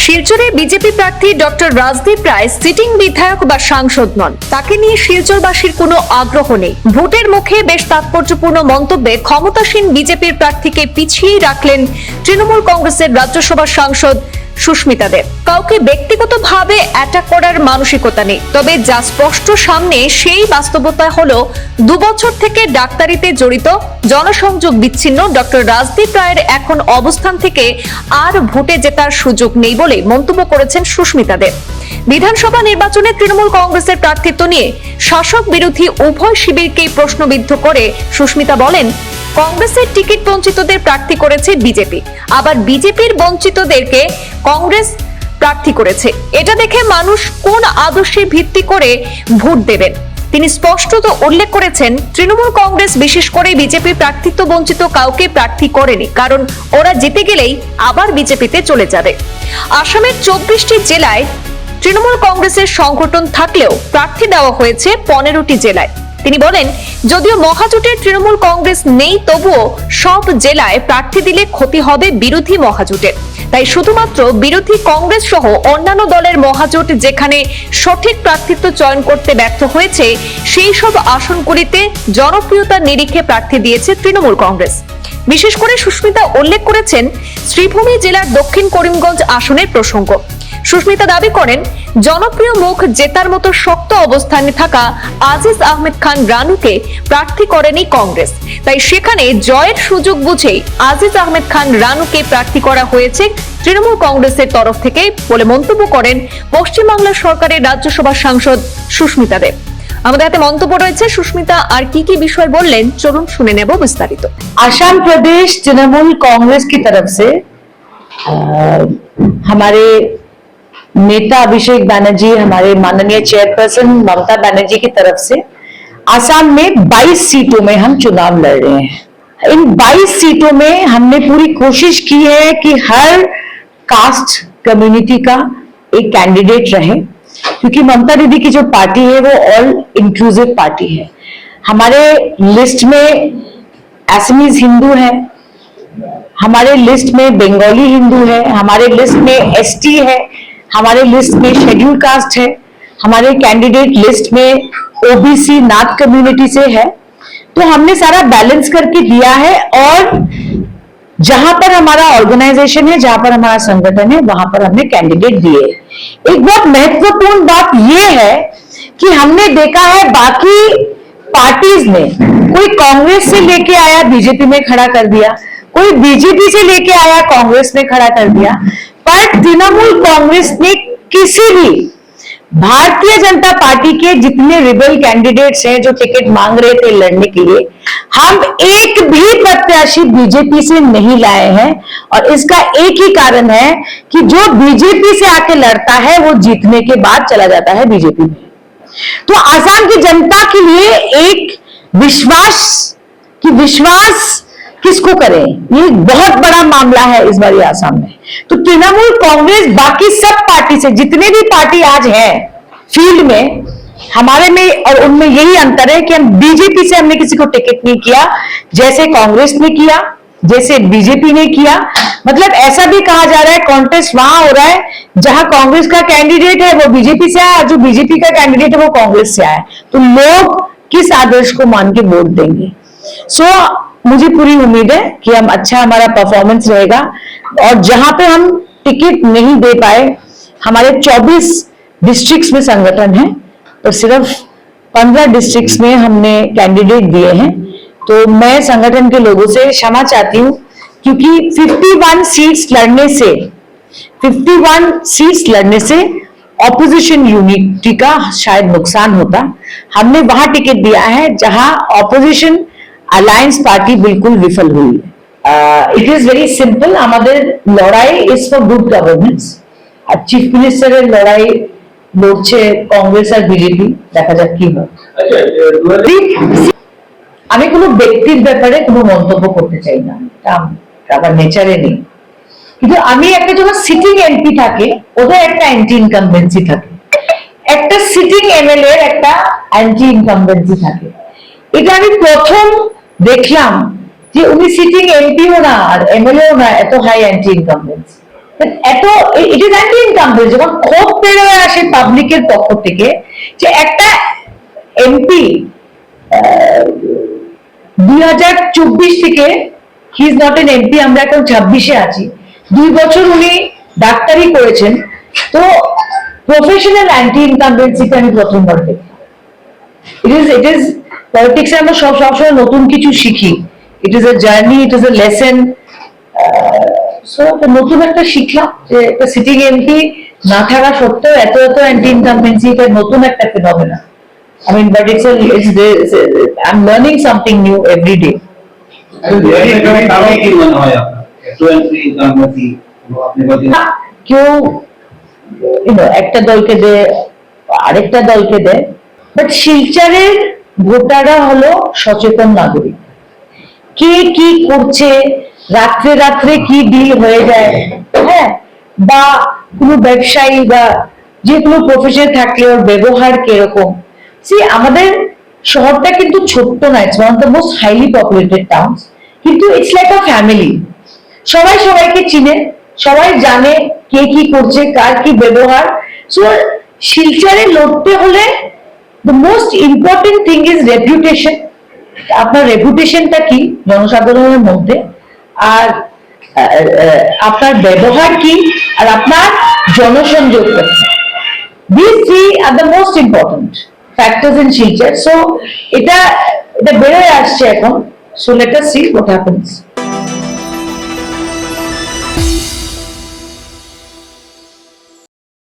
শিলচরে BJP প্রার্থী doctor Rajdeep Roy sitting বিধায়ক বা সাংসদ নন, তাকে নিয়ে শিলচরবাসীর কোনো আগ্রহ নেই। ভোটের মুখে বেশ তাৎপর্যপূর্ণ মন্তব্যে ক্ষমতাসীন বিজেপির প্রার্থীকে পিছিয়েই রাখলেন তৃণমূল কংগ্রেসের রাজ্যসভার সাংসদ সুস্মিতা দেব। কাউকে ব্যক্তিগতভাবে অ্যাটাক করার মানসিকতা নেই, তবে যা স্পষ্ট সামনে সেই বাস্তবতা হলো 2 বছর থেকে ডাক্তারিতে জড়িত, জনসংযোগ বিচ্ছিন্ন ডক্টর রাজদীপ রায়ের এখন অবস্থান থেকে আর ভোটে জেতার সুযোগ নেই বলে মন্তব্য করেছেন সুস্মিতা দেব। বিধানসভা নির্বাচনে তৃণমূল কংগ্রেসের প্রার্থিত্ব নিয়ে শাসক বিরোধী উভয় শিবিরকেই প্রশ্নবিদ্ধ করে সুস্মিতা বলেন, কংগ্রেসের টিকিট বঞ্চিতদের প্রার্থী করেছে বিজেপি, আবার বিজেপির বঞ্চিতদেরকে কংগ্রেস প্রার্থী করেছে। এটা দেখে মানুষ কোন আদর্শে ভিত্তি করে ভোট দেবেন? তিনি স্পষ্টত উল্লেখ করেছেন, তৃণমূল কংগ্রেস বিশেষ করে বিজেপি প্রার্থিত্ব বঞ্চিত কাউকে প্রার্থী করেনি, কারণ ওরা জিতে গেলেই আবার বিজেপিতে চলে যাবে। আসামের 24টি জেলায় তৃণমূল কংগ্রেসের সংগঠন থাকলেও প্রার্থী দেওয়া হয়েছে 15টি জেলায়। তিনি বলেন, যদিও মহাজোটের তৃণমূল কংগ্রেস নেই, তবুও সব জেলায় প্রার্থী দিলে ক্ষতি হবে বিরোধী মহাজোটের। তাই শুধুমাত্র বিরোধী কংগ্রেস সহ অন্যান্য দলের মহাজোট যেখানে সঠিক প্রার্থিত্ব চয়ন করতে ব্যর্থ হয়েছে, সেই সব আসনগুলিতে জনপ্রিয়তার নিরিখে প্রার্থী দিয়েছে তৃণমূল কংগ্রেস। বিশেষ করে সুস্মিতা উল্লেখ করেছেন শ্রীভূমি জেলার দক্ষিণ করিমগঞ্জ আসনের প্রসঙ্গ। সুস্মিতা দাবি করেন, জনপ্রিয় মুখ জেতার মতো শক্ত অবস্থানে থাকা আজিজ আহমেদ খান রানুকে প্রার্থী করেনি কংগ্রেস, তাই সেখানে জয়ের সুযোগ বুঝেই আজিজ আহমেদ খান রানুকে প্রার্থী করা হয়েছে তৃণমূল কংগ্রেসের তরফ থেকে বলে মন্তব্য করেন পশ্চিমবাংলা সরকারের রাজ্যসভার সাংসদ সুস্মিতা দেব। আমাদের হাতে মন্তব্য রয়েছে, সুস্মিতা আর কি কি বিষয় বললেন চলুন শুনে নেব বিস্তারিত। आसाम प्रदेश तृणमूल कांग्रेस की तरफ से हमारे नेता अभिषेक बैनर्जी, हमारे माननीय चेयरपर्सन ममता बनर्जी की तरफ से आसाम में 22 सीटों में हम चुनाव लड़ रहे हैं। इन 22 सीटों में हमने पूरी कोशिश की है कि हर कास्ट कम्युनिटी का एक कैंडिडेट रहे, क्योंकि ममता दीदी की जो पार्टी है वो ऑल इंक्लूसिव पार्टी है। हमारे लिस्ट में असमीज हिंदू है, हमारे लिस्ट में बंगाली हिंदू है, हमारे लिस्ट में एसटी है, हमारे लिस्ट में शेड्यूल कास्ट है, हमारे कैंडिडेट लिस्ट में ओबीसी नाथ कम्युनिटी से है। तो हमने सारा बैलेंस करके दिया है, और जहां पर हमारा ऑर्गेनाइजेशन है, जहां पर हमारा संगठन है, वहां पर हमने कैंडिडेट दिए। एक बहुत महत्वपूर्ण बात यह है कि हमने देखा है बाकी पार्टीज में कोई कांग्रेस से लेके आया बीजेपी में खड़ा कर दिया, कोई बीजेपी से लेके आया कांग्रेस में खड़ा कर दिया, पर तृणमूल कांग्रेस ने किसी भी भारतीय जनता पार्टी के जितने रिबल कैंडिडेट्स हैं जो टिकट मांग रहे थे लड़ने के लिए, हम एक भी प्रत्याशी बीजेपी से नहीं लाए हैं। और इसका एक ही कारण है कि जो बीजेपी से आके लड़ता है वो जीतने के बाद चला जाता है बीजेपी में। तो आसाम की जनता के लिए एक विश्वास किसको करें, ये बहुत बड़ा मामला है इस बार आसाम में। तो तृणमूल कांग्रेस बाकी सब पार्टी से, जितने भी पार्टी आज हैं फील्ड में, हमारे में और उनमें यही अंतर है कि हम बीजेपी से हमने किसी को टिकट नहीं किया, जैसे कांग्रेस ने किया, जैसे बीजेपी ने किया। मतलब ऐसा भी कहा जा रहा है कॉन्टेस्ट वहां हो रहा है जहां कांग्रेस का कैंडिडेट है वो बीजेपी से आया, जो बीजेपी का कैंडिडेट है वो कांग्रेस से आया। तो लोग किस आदर्श को मान के वोट देंगे? मुझे पूरी उम्मीद है कि हम अच्छा हमारा परफॉर्मेंस रहेगा। और जहां पे हम टिकट नहीं दे पाए, हमारे 24 डिस्ट्रिक्ट्स में संगठन है, तो सिर्फ 15 डिस्ट्रिक्ट्स में हमने कैंडिडेट दिए हैं। तो मैं संगठन के लोगों से क्षमा चाहती हूँ, क्योंकि 51 सीट्स लड़ने से ऑपोजिशन यूनिटी का शायद नुकसान होता। हमने वहां टिकट दिया है जहां ऑपोजिशन अलायंस पार्टी बिल्कुल विफल हुई है। इट इज वेरी सिंपल, हमारे लड़ाई इज फॉर गुड गवर्नेंस। আর চিফ মিনিস্টারের লড়াই লড়ছে কংগ্রেস আর বিজেপি, দেখা যাক কি হয়। আমি কোনো ব্যক্তির ব্যাপারে কোনো মন্তব্য করতে চাই না, আমার নেচারে নেই। কিন্তু আমি একটা যখন সিটিং এমপি থাকে ওদের একটা অ্যান্টি ইনকামবেন্সি থাকে, একটা সিটিং এমএলএ এর একটা অ্যান্টি ইনকামবেন্সি থাকে। এটা আমি প্রথম দেখলাম যে উনি সিটিং এমপিও না আর এমএলএও না, এত হাই অ্যান্টি ইনকামবেন্সি। এত ইট ইজ অ্যান্টি ইনকামবেন্ট, যখন ক্ষোভ বেরোয় আসে পাবলিকের পক্ষ থেকে যে একটা এমপি 2024 থেকে he is not an MP, আমরা এখন 26-এ আছি, 2 বছর উনি ডাক্তারি করেছেন, তো প্রফেশনাল অ্যান্টি ইনকামবেন্সিকে আমি প্রথমবার দেখি। ইট ইজ পলিটিক্সে আমরা সবসময় নতুন কিছু শিখি, it is a journey, it is a lesson. So নতুন একটা শিখলাম যে একটা সিটিং এমপি না থাকা সত্ত্বেও এত অ্যান্টি ইনকামবেন্সি, এটা নতুন একটা ফিনোমেনা। I mean, but I'm learning something new every day. কেউ একটা দলকে দেয়, আরেকটা দলকে দেয়, বাট শিলচরের ভোটাররা হলো সচেতন নাগরিক। কে কি করছে, রাত্রে রাত্রে কি ডিল হয়ে যায়, হ্যাঁ, বা কোনো ব্যবসায়ী বা যে কোনো প্রফেশনে থাকলে ওর ব্যবহার কিরকম। আমাদের শহরটা কিন্তু ছোট্ট না, it's one of the most highly populated towns, কিন্তু ইটস লাইক আ ফ্যামিলি। সবাই সবাইকে চিনে, সবাই জানে কে কি করছে, কার কি ব্যবহার। সো শিলচরে লড়তে হলে the most important thing is reputation. আপনার রেপুটেশনটা কি জনসাধারণের মধ্যে, আর আপনার ব্যবহার কি, আর আপনার জনসংযোগটা। These three are the most important factors in Silchar. So এটা বেড়ে আসছে এখন. So let us see what happens.